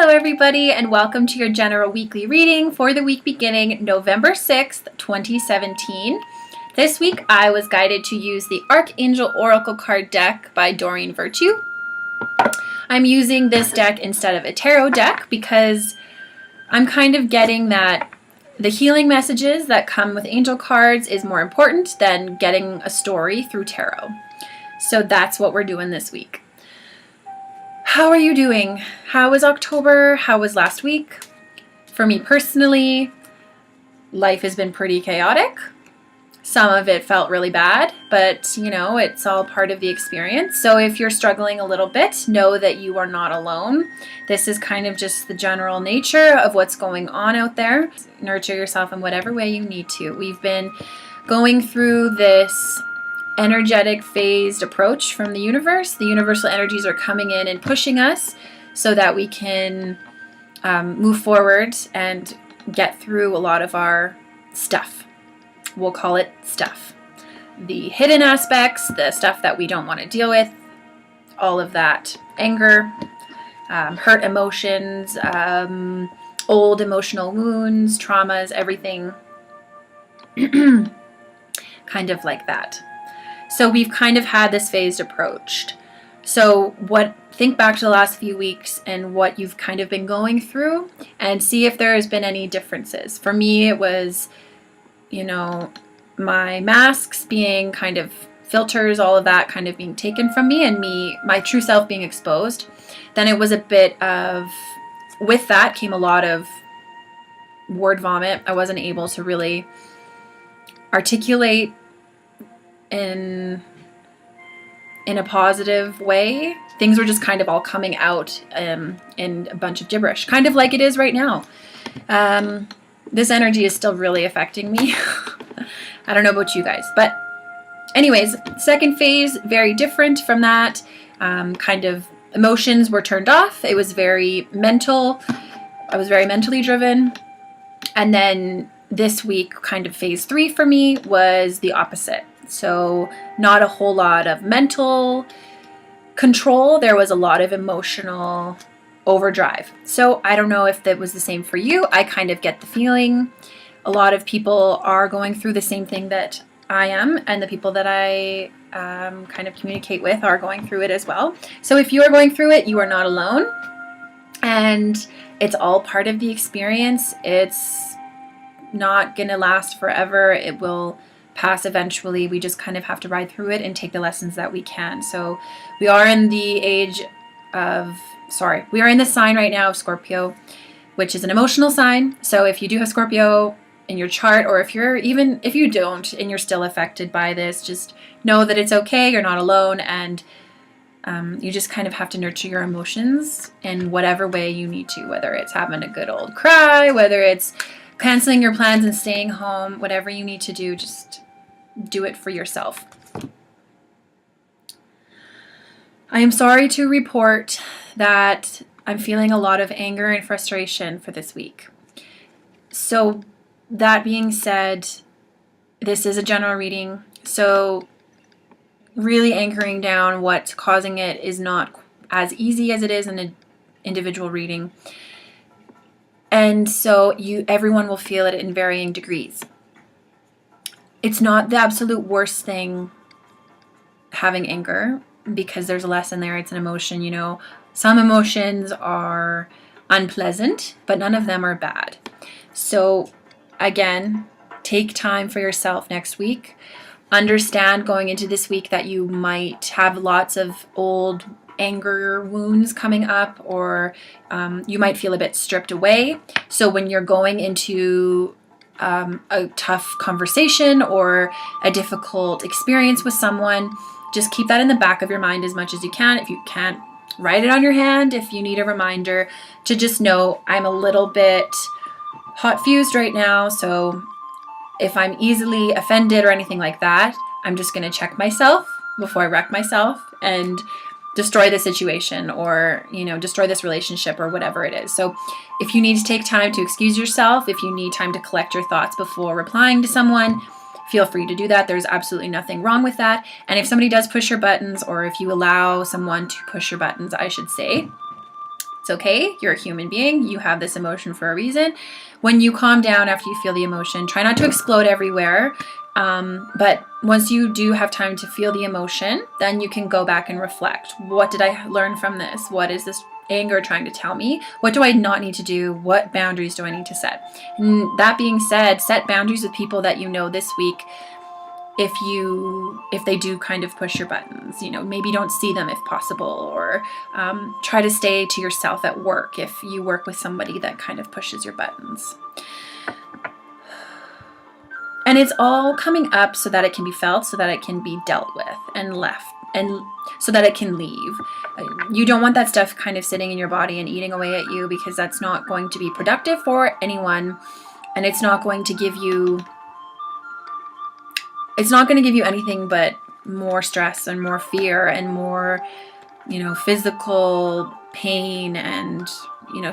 Hello everybody, and welcome to your general weekly reading for the week beginning November 6th, 2017. This week I was guided to use the Archangel Oracle card deck by Doreen Virtue. I'm using this deck instead of a tarot deck because I'm kind of getting that the healing messages that come with angel cards is more important than getting a story through tarot. So that's what we're doing this week. How are you doing? How was October? How was last week? For me personally, life has been pretty chaotic. Some of it felt really bad, but you know, it's all part of the experience. So if you're struggling a little bit, know that you are not alone. This is kind of just the general nature of what's going on out there. Nurture yourself in whatever way you need to. We've been going through this energetic phased approach from the universe. The universal energies are coming in and pushing us so that we can move forward and get through a lot of our stuff. We'll call it stuff. The hidden aspects, the stuff that we don't want to deal with, all of that. Anger, hurt emotions, old emotional wounds, traumas, everything kind of like that. So we've kind of had this phased approach. So think back to the last few weeks and what you've kind of been going through and see if there has been any differences. For me, it was, you know, my masks being kind of filters, all of that kind of being taken from me and my true self being exposed. Then it was a bit of, with that came a lot of word vomit. I wasn't able to really articulate in a positive way. Things were just kind of all coming out in a bunch of gibberish, kind of like it is right now. This energy is still really affecting me. I don't know about you guys, but anyways, second phase, very different from that. Kind of emotions were turned off. It was very mental. I was very mentally driven. And then this week, kind of phase 3 for me was the opposite. So not a whole lot of mental control. There was a lot of emotional overdrive. So I don't know if that was the same for you. I kind of get the feeling a lot of people are going through the same thing that I am, and the people that I kind of communicate with are going through it as well. So if you are going through it, you are not alone, and it's all part of the experience. It's not gonna last forever. It will pass eventually. We just kind of have to ride through it and take the lessons that we can. So we are in the we are in the sign right now of Scorpio, which is an emotional sign. So if you do have Scorpio in your chart, or if you don't and you're still affected by this, just know that it's okay. You're not alone, and you just kind of have to nurture your emotions in whatever way you need to, whether it's having a good old cry, whether it's canceling your plans and staying home, whatever you need to do, just do it for yourself. I am sorry to report that I'm feeling a lot of anger and frustration for this week. So that being said, this is a general reading, so really anchoring down what's causing it is not as easy as it is in an individual reading. And so everyone will feel it in varying degrees. It's not the absolute worst thing having anger, because there's a lesson there. It's an emotion, you know. Some emotions are unpleasant, but none of them are bad. So again, take time for yourself next week. Understand going into this week that you might have lots of old anger wounds coming up, or you might feel a bit stripped away. So when you're going into a tough conversation or a difficult experience with someone, just keep that in the back of your mind as much as you can. If you can't, write it on your hand. If you need a reminder to just know, I'm a little bit hot fused right now, so if I'm easily offended or anything like that, I'm just going to check myself before I wreck myself and destroy the situation, or, you know, destroy this relationship or whatever it is. So if you need to take time to excuse yourself, if you need time to collect your thoughts before replying to someone, feel free to do that. There's absolutely nothing wrong with that. And if somebody does push your buttons, or if you allow someone to push your buttons, I should say, It's okay. You're a human being. You have this emotion for a reason. When you calm down after you feel the emotion, try not to explode everywhere. But once you do have time to feel the emotion, then you can go back and reflect. What did I learn from this? What is this anger trying to tell me? What do I not need to do? What boundaries do I need to set? And that being said, set boundaries with people that you know this week. If they do kind of push your buttons, maybe don't see them if possible, or try to stay to yourself at work if you work with somebody that kind of pushes your buttons. And it's all coming up so that it can be felt, so that it can be dealt with and left, and so that it can leave. You don't want that stuff kind of sitting in your body and eating away at you, because that's not going to be productive for anyone, and it's not going to give you anything but more stress and more fear and more, physical pain and,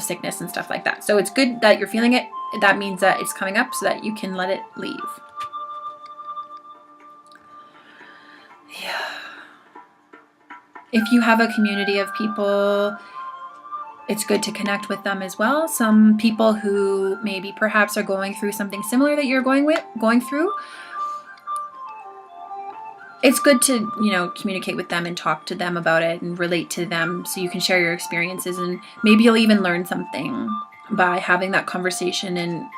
sickness and stuff like that. So it's good that you're feeling it. That means that it's coming up so that you can let it leave. Yeah. If you have a community of people, it's good to connect with them as well. Some people who maybe perhaps are going through something similar that you're going through. It's good to, communicate with them and talk to them about it and relate to them so you can share your experiences, and maybe you'll even learn something by having that conversation and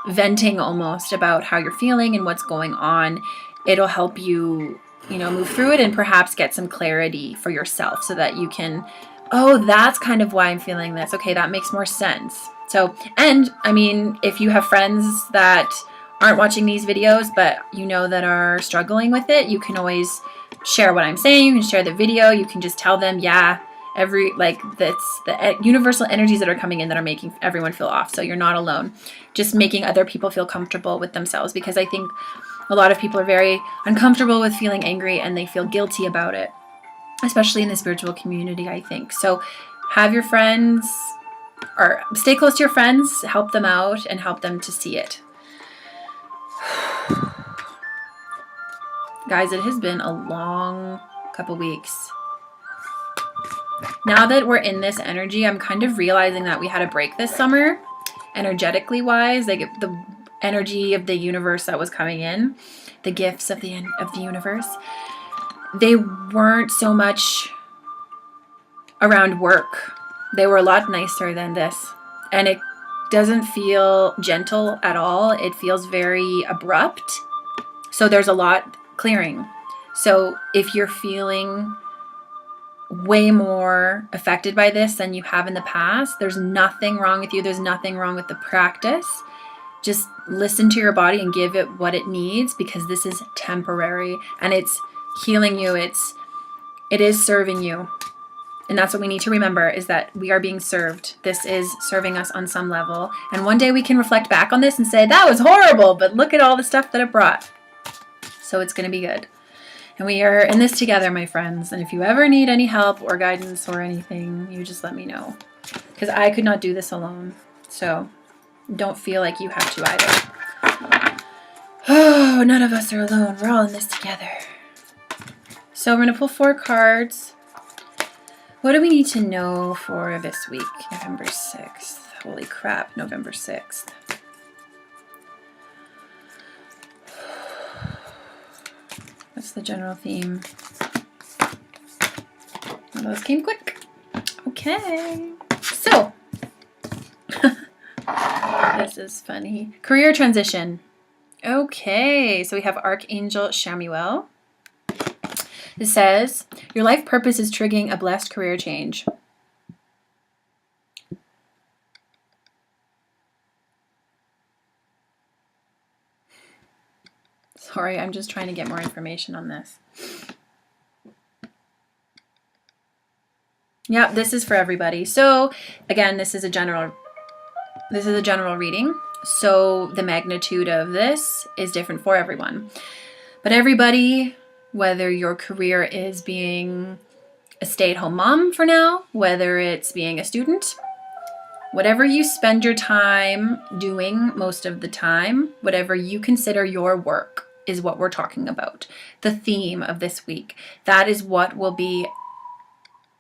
venting almost about how you're feeling and what's going on. It'll help you, move through it and perhaps get some clarity for yourself so that you can, oh, that's kind of why I'm feeling this. Okay, that makes more sense. So, and I mean, if you have friends that aren't watching these videos, but that are struggling with it, you can always share what I'm saying. You can share the video. You can just tell them, that's the universal energies that are coming in that are making everyone feel off. So you're not alone. Just making other people feel comfortable with themselves, because I think a lot of people are very uncomfortable with feeling angry and they feel guilty about it, especially in the spiritual community, I think. So have your friends, or stay close to your friends, help them out and help them to see it. Guys, it has been a long couple weeks. Now that we're in this energy, I'm kind of realizing that we had a break this summer, energetically wise, like the energy of the universe that was coming in, the gifts of the universe. They weren't so much around work. They were a lot nicer than this. And it doesn't feel gentle at all. It feels very abrupt. So there's a lot clearing. So if you're feeling way more affected by this than you have in the past, there's nothing wrong with you. There's nothing wrong with the practice. Just listen to your body and give it what it needs, because this is temporary and it's healing you. It is serving you. And that's what we need to remember, is that we are being served. This is serving us on some level. And one day we can reflect back on this and say, that was horrible, but look at all the stuff that it brought. So it's going to be good. And we are in this together, my friends. And if you ever need any help or guidance or anything, you just let me know. Because I could not do this alone. So don't feel like you have to either. Oh, none of us are alone. We're all in this together. So we're going to pull 4 cards. What do we need to know for this week, November 6th? Holy crap, November 6th. What's the general theme? Well, those came quick. Okay. So, this is funny. Career transition. Okay, so we have Archangel Shamuel. It says, your life purpose is triggering a blessed career change. Sorry, I'm just trying to get more information on this. Yeah, this is for everybody. So again, this is a general reading. So the magnitude of this is different for everyone. But everybody, whether your career is being a stay-at-home mom for now, whether it's being a student, whatever you spend your time doing most of the time, whatever you consider your work is what we're talking about. The theme of this week. That is what will be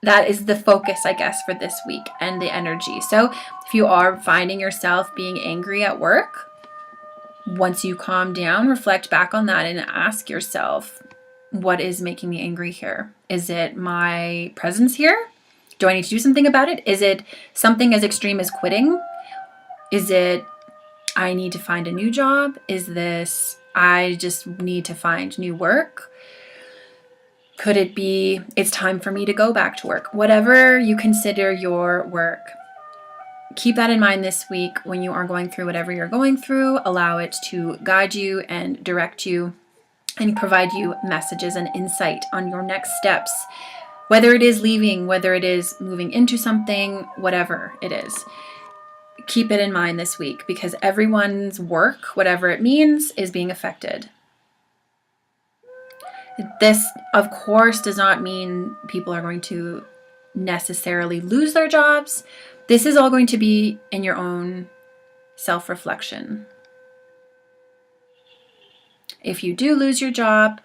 that is the focus, I guess, for this week and the energy. So if you are finding yourself being angry at work, once you calm down, reflect back on that and ask yourself, what is making me angry here? Is it my presence here? Do I need to do something about it? Is it something as extreme as quitting? Is it I need to find a new job? Is this I just need to find new work? Could it be it's time for me to go back to work? Whatever you consider your work, keep that in mind this week when you are going through whatever you're going through. Allow it to guide you and direct you and provide you messages and insight on your next steps. Whether it is leaving, whether it is moving into something, whatever it is. Keep it in mind this week because everyone's work, whatever it means, is being affected. This, of course, does not mean people are going to necessarily lose their jobs. This is all going to be in your own self-reflection. If you do lose your job,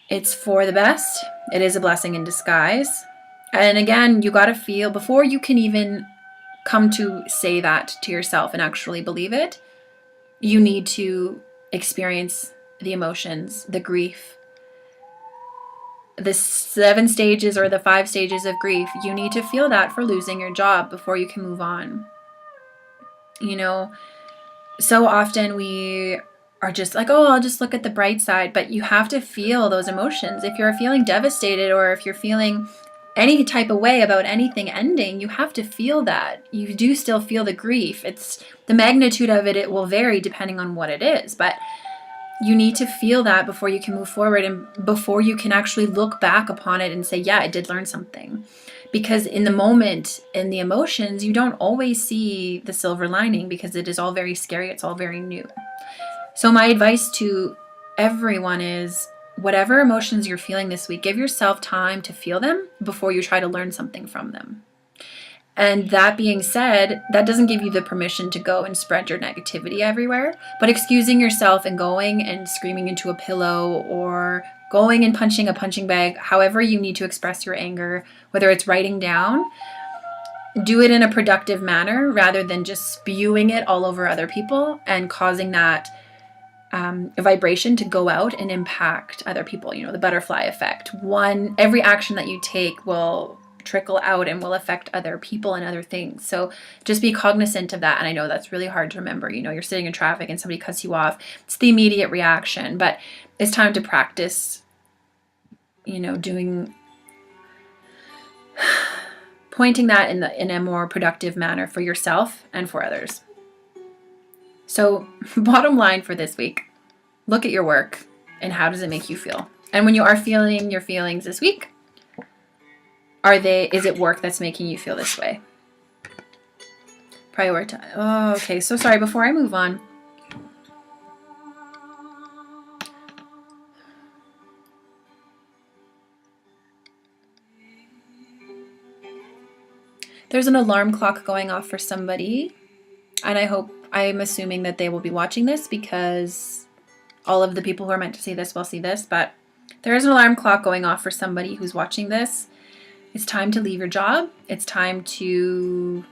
it's for the best. It is a blessing in disguise. And again, you got to feel, before you can even come to say that to yourself and actually believe it, you need to experience the emotions, the grief, the 7 stages or the 5 stages of grief. You need to feel that for losing your job before you can move on. You know, so often we are just like, oh, I'll just look at the bright side, but you have to feel those emotions. If you're feeling devastated or if you're feeling any type of way about anything ending, you have to feel that. You do still feel the grief. It's the magnitude of it. It will vary depending on what it is, but you need to feel that before you can move forward and before you can actually look back upon it and say, yeah, I did learn something. Because in the moment, in the emotions, you don't always see the silver lining because it is all very scary. It's all very new. So my advice to everyone is, whatever emotions you're feeling this week, give yourself time to feel them before you try to learn something from them. And that being said, that doesn't give you the permission to go and spread your negativity everywhere, but excusing yourself and going and screaming into a pillow or going and punching a punching bag, however you need to express your anger, whether it's writing down, do it in a productive manner rather than just spewing it all over other people and causing that vibration to go out and impact other people. You know, the butterfly effect. Every action that you take will trickle out and will affect other people and other things. So just be cognizant of that. And I know that's really hard to remember. You know, you're sitting in traffic and somebody cuts you off. It's the immediate reaction, but it's time to practice, you know, pointing that in a more productive manner for yourself and for others. So bottom line for this week, look at your work and how does it make you feel? And when you are feeling your feelings this week, is it work that's making you feel this way? Prioritize. Oh, okay. So sorry, before I move on. There's an alarm clock going off for somebody, and I'm assuming that they will be watching this because all of the people who are meant to see this will see this, but there is an alarm clock going off for somebody who's watching this. It's time to leave your job. It's time to,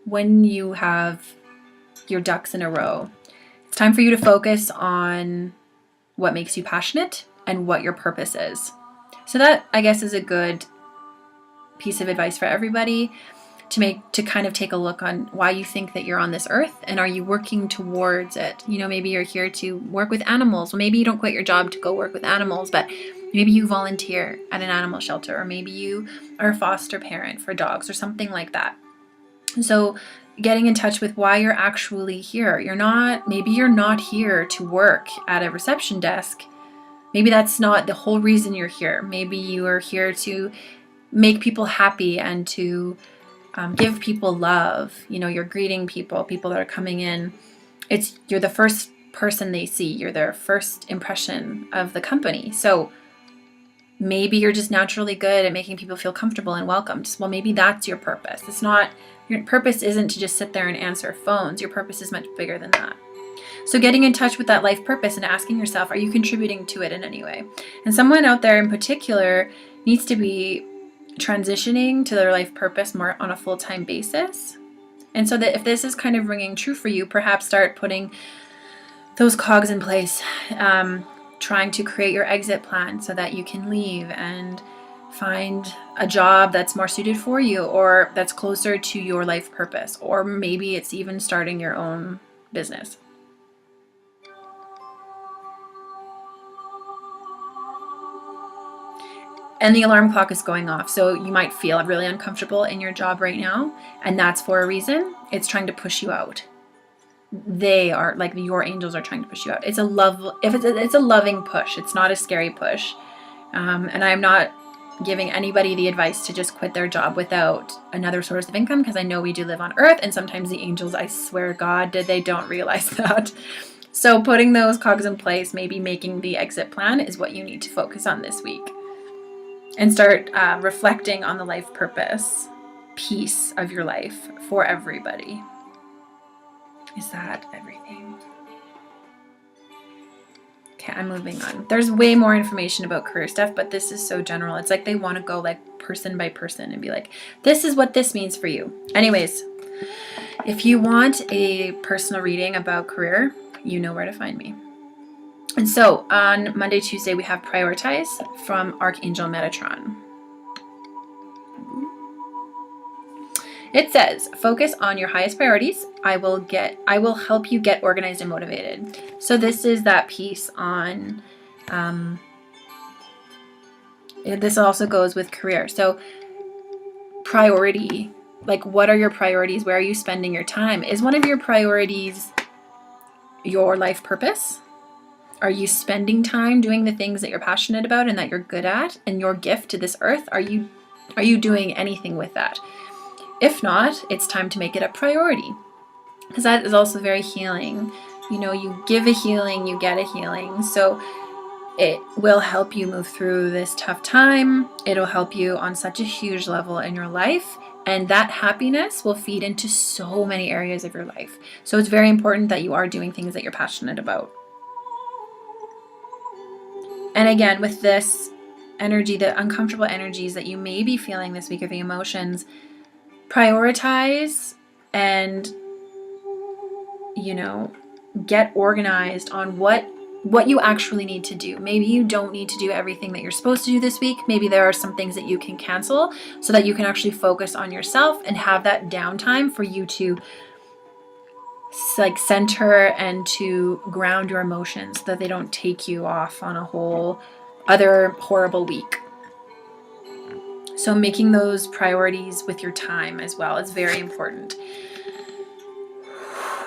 when you have your ducks in a row, it's time for you to focus on what makes you passionate and what your purpose is. So that, I guess, is a good piece of advice for everybody to kind of take a look on why you think that you're on this earth and are you working towards it. You know, maybe you're here to work with animals. Well, maybe you don't quit your job to go work with animals, but maybe you volunteer at an animal shelter, or maybe you are a foster parent for dogs or something like that. So getting in touch with why you're actually here. Maybe you're not here to work at a reception desk. Maybe that's not the whole reason you're here. Maybe you are here to make people happy and to give people love. You know, you're greeting people that are coming in. You're the first person they see. You're their first impression of the company. So maybe you're just naturally good at making people feel comfortable and welcomed. Well, maybe that's your purpose. Your purpose isn't to just sit there and answer phones. Your purpose is much bigger than that. So getting in touch with that life purpose and asking yourself, are you contributing to it in any way? And someone out there in particular needs to be transitioning to their life purpose more on a full-time basis. And so that if this is kind of ringing true for you, perhaps start putting those cogs in place, trying to create your exit plan so that you can leave and find a job that's more suited for you, or that's closer to your life purpose, or maybe it's even starting your own business. And the alarm clock is going off, so you might feel really uncomfortable in your job right now, and that's for a reason. It's trying to push you out. They are, like, your angels are trying to push you out. It's a loving push. It's not a scary push. And I'm not giving anybody the advice to just quit their job without another source of income, because I know we do live on earth, and sometimes the angels, I swear to God, they don't realize that. So putting those cogs in place, maybe making the exit plan, is what you need to focus on this week. And start reflecting on the life purpose piece of your life for everybody. Is that everything? Okay, I'm moving on. There's way more information about career stuff, but this is so general. It's like they want to go like person by person and be like, this is what this means for you. Anyways, if you want a personal reading about career, you know where to find me. And so on Monday, Tuesday, we have Prioritize from Archangel Metatron. It says, focus on your highest priorities. I will help you get organized and motivated. So this is that piece on, this also goes with career. So priority, like, what are your priorities? Where are you spending your time? Is one of your priorities your life purpose? Are you spending time doing the things that you're passionate about and that you're good at and your gift to this earth? Are you doing anything with that? If not, it's time to make it a priority, because that is also very healing. You know, you give a healing, you get a healing. So it will help you move through this tough time. It'll help you on such a huge level in your life. And that happiness will feed into so many areas of your life. So it's very important that you are doing things that you're passionate about. And again, with this energy, the uncomfortable energies that you may be feeling this week, or the emotions, prioritize and, you know, get organized on what you actually need to do. Maybe you don't need to do everything that you're supposed to do this week. Maybe there are some things that you can cancel so that you can actually focus on yourself and have that downtime for you to, like, center and to ground your emotions so that they don't take you off on a whole other horrible week. So making those priorities with your time as well is very important.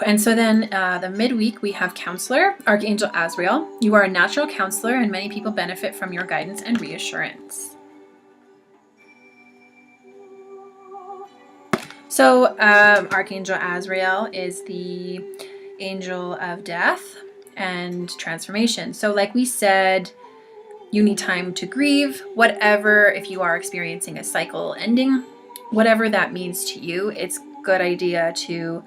And so then the midweek, we have Counselor, Archangel Azrael. You are a natural counselor, and many people benefit from your guidance and reassurance. So Archangel Azrael is the angel of death and transformation. So like we said, you need time to grieve, whatever, if you are experiencing a cycle ending, whatever that means to you, it's a good idea to,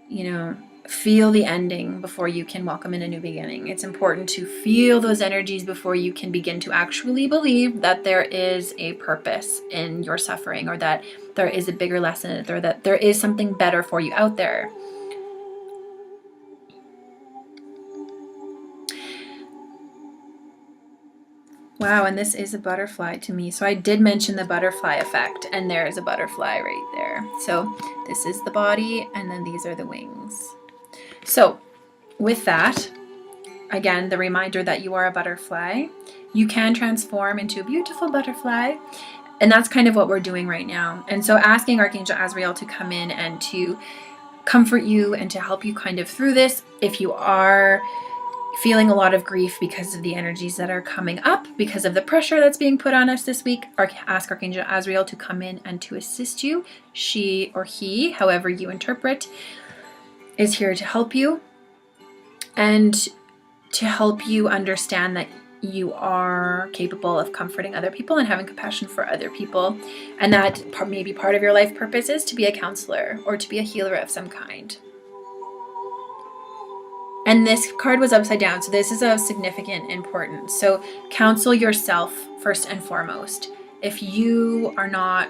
you know, feel the ending before you can welcome in a new beginning. It's important to feel those energies before you can begin to actually believe that there is a purpose in your suffering, or that there is a bigger lesson, or that there is something better for you out there. Wow, and this is a butterfly to me. So I did mention the butterfly effect, and there is a butterfly right there. So this is the body, and then these are the wings. So with that, again, the reminder that you are a butterfly. You can transform into a beautiful butterfly, and that's kind of what we're doing right now. And so asking Archangel Azrael to come in and to comfort you and to help you kind of through this. If you are feeling a lot of grief because of the energies that are coming up, because of the pressure that's being put on us this week, ask Archangel Azrael to come in and to assist you. She or he, however you interpret, is here to help you and to help you understand that you are capable of comforting other people and having compassion for other people, and that maybe part of your life purpose is to be a counselor or to be a healer of some kind. And this card was upside down. So this is of significant importance. So counsel yourself first and foremost. If you are not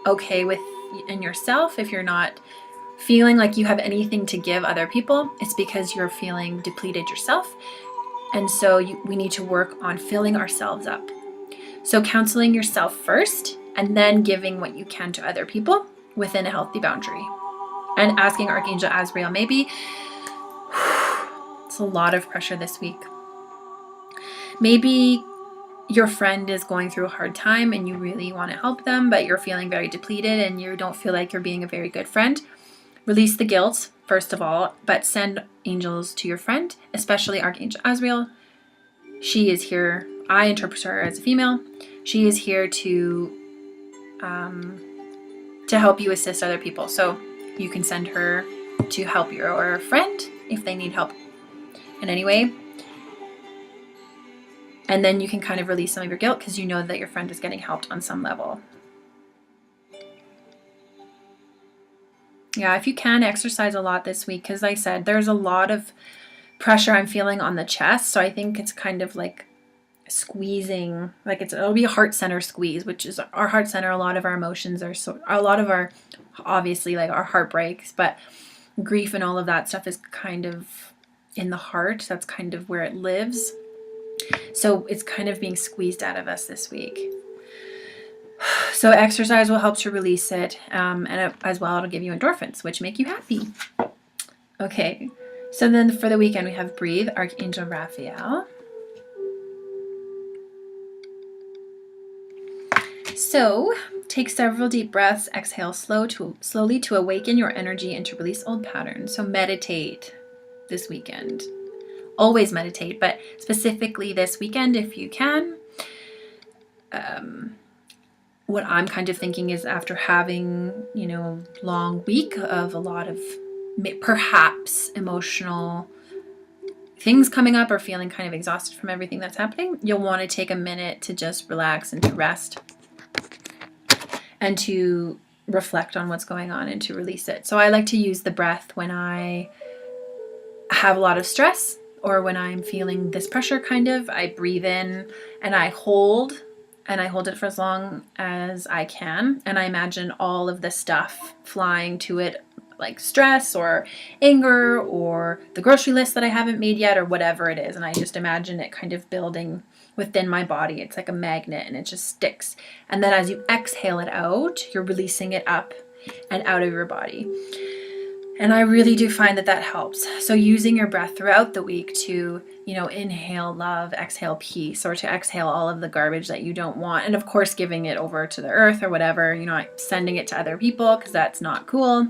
okay with in yourself, if you're not feeling like you have anything to give other people, it's because you're feeling depleted yourself. And so we need to work on filling ourselves up. So counseling yourself first, and then giving what you can to other people within a healthy boundary. And asking Archangel Azrael, maybe it's a lot of pressure this week. Maybe your friend is going through a hard time and you really want to help them, but you're feeling very depleted and you don't feel like you're being a very good friend. Release the guilt, first of all, but send angels to your friend, especially Archangel Azrael. She is here. I interpret her as a female. She is here to help you assist other people. So you can send her to help your friend if they need help in any way. And then you can kind of release some of your guilt because you know that your friend is getting helped on some level. Yeah, if you can, exercise a lot this week, because I said there's a lot of pressure I'm feeling on the chest. So I think it's kind of like squeezing, like it'll be a heart center squeeze, which is our heart center. A lot of our emotions are a lot of our, obviously, like our heart breaks, but grief and all of that stuff is kind of in the heart. That's kind of where it lives. So it's kind of being squeezed out of us this week. So exercise will help to release it, and as well it'll give you endorphins, which make you happy. Okay, so then for the weekend we have Breathe, Archangel Raphael. So take several deep breaths, exhale slowly to awaken your energy and to release old patterns. So meditate this weekend. Always meditate, but specifically this weekend if you can. What I'm kind of thinking is after having, long week of a lot of perhaps emotional things coming up or feeling kind of exhausted from everything that's happening, you'll want to take a minute to just relax and to rest and to reflect on what's going on and to release it. So I like to use the breath when I have a lot of stress or when I'm feeling this pressure kind of. I breathe in and I hold it for as long as I can. And I imagine all of the stuff flying to it, like stress or anger or the grocery list that I haven't made yet or whatever it is. And I just imagine it kind of building within my body. It's like a magnet and it just sticks. And then as you exhale it out, you're releasing it up and out of your body. And I really do find that helps. So using your breath throughout the week to, inhale love, exhale peace, or to exhale all of the garbage that you don't want. And of course, giving it over to the earth or whatever, sending it to other people because that's not cool.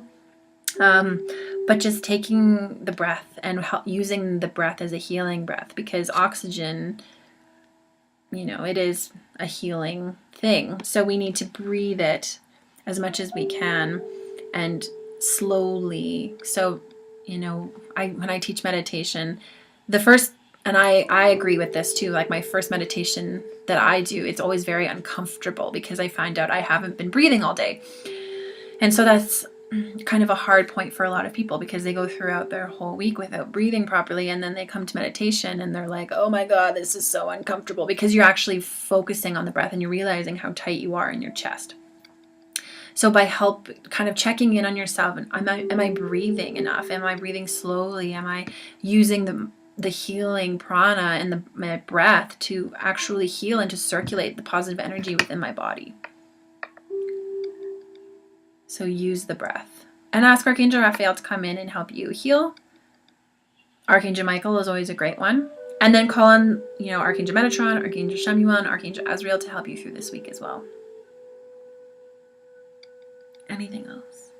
But just taking the breath and using the breath as a healing breath, because oxygen, it is a healing thing. So we need to breathe it as much as we can and slowly. So, when I teach meditation, and I agree with this too, like my first meditation that I do, it's always very uncomfortable because I find out I haven't been breathing all day. And so that's kind of a hard point for a lot of people because they go throughout their whole week without breathing properly. And then they come to meditation and they're like, oh my God, this is so uncomfortable, because you're actually focusing on the breath and you're realizing how tight you are in your chest. So by kind of checking in on yourself, am I breathing enough? Am I breathing slowly? Am I using the healing prana and my breath to actually heal and to circulate the positive energy within my body? So use the breath and ask Archangel Raphael to come in and help you heal. Archangel Michael is always a great one. And then call on, Archangel Metatron, Archangel Shemuel, Archangel Azrael to help you through this week as well. Anything else?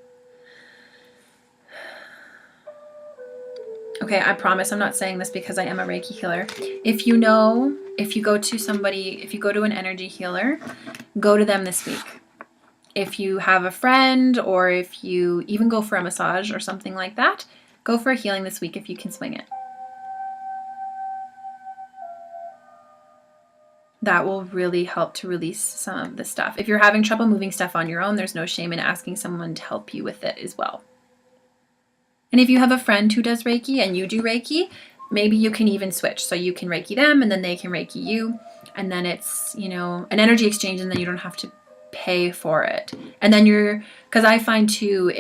Okay, I promise I'm not saying this because I am a Reiki healer. If you go to an energy healer, go to them this week. If you have a friend or if you even go for a massage or something like that, go for a healing this week if you can swing it. That will really help to release some of the stuff. If you're having trouble moving stuff on your own, there's no shame in asking someone to help you with it as well. And if you have a friend who does Reiki and you do Reiki, maybe you can even switch. So you can Reiki them and then they can Reiki you. And then it's, you know, an energy exchange, and then you don't have to pay for it. And then because I find too,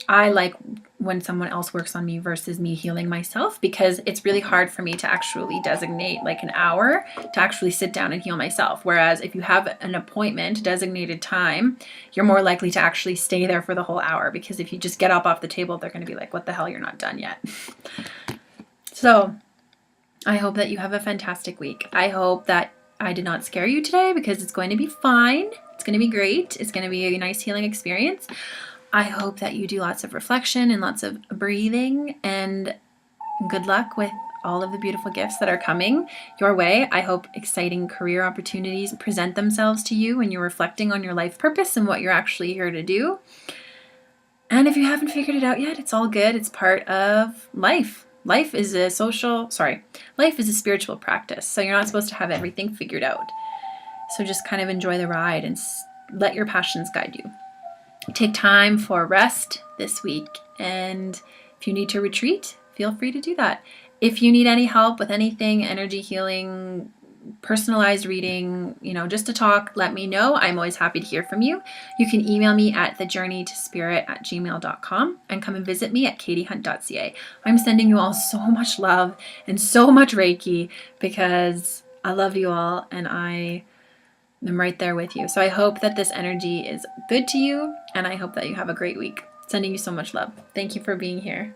I like when someone else works on me versus me healing myself, because it's really hard for me to actually designate like an hour to actually sit down and heal myself. Whereas if you have an appointment, designated time, you're more likely to actually stay there for the whole hour, because if you just get up off the table, they're going to be like, what the hell, you're not done yet. So I hope that you have a fantastic week. I hope that I did not scare you today, because it's going to be fine. It's going to be great. It's going to be a nice healing experience. I hope that you do lots of reflection and lots of breathing, and good luck with all of the beautiful gifts that are coming your way. I hope exciting career opportunities present themselves to you when you're reflecting on your life purpose and what you're actually here to do. And if you haven't figured it out yet, it's all good. It's part of life. Life is a spiritual practice. So you're not supposed to have everything figured out. So just kind of enjoy the ride and let your passions guide you. Take time for rest this week. And if you need to retreat, feel free to do that. If you need any help with anything, energy healing, personalized reading, just to talk, let me know. I'm always happy to hear from you. You can email me at thejourneytospirit@gmail.com and come and visit me at katiehunt.ca. I'm sending you all so much love and so much Reiki, because I love you all and I am right there with you. So I hope that this energy is good to you, and I hope that you have a great week. Sending you so much love. Thank you for being here.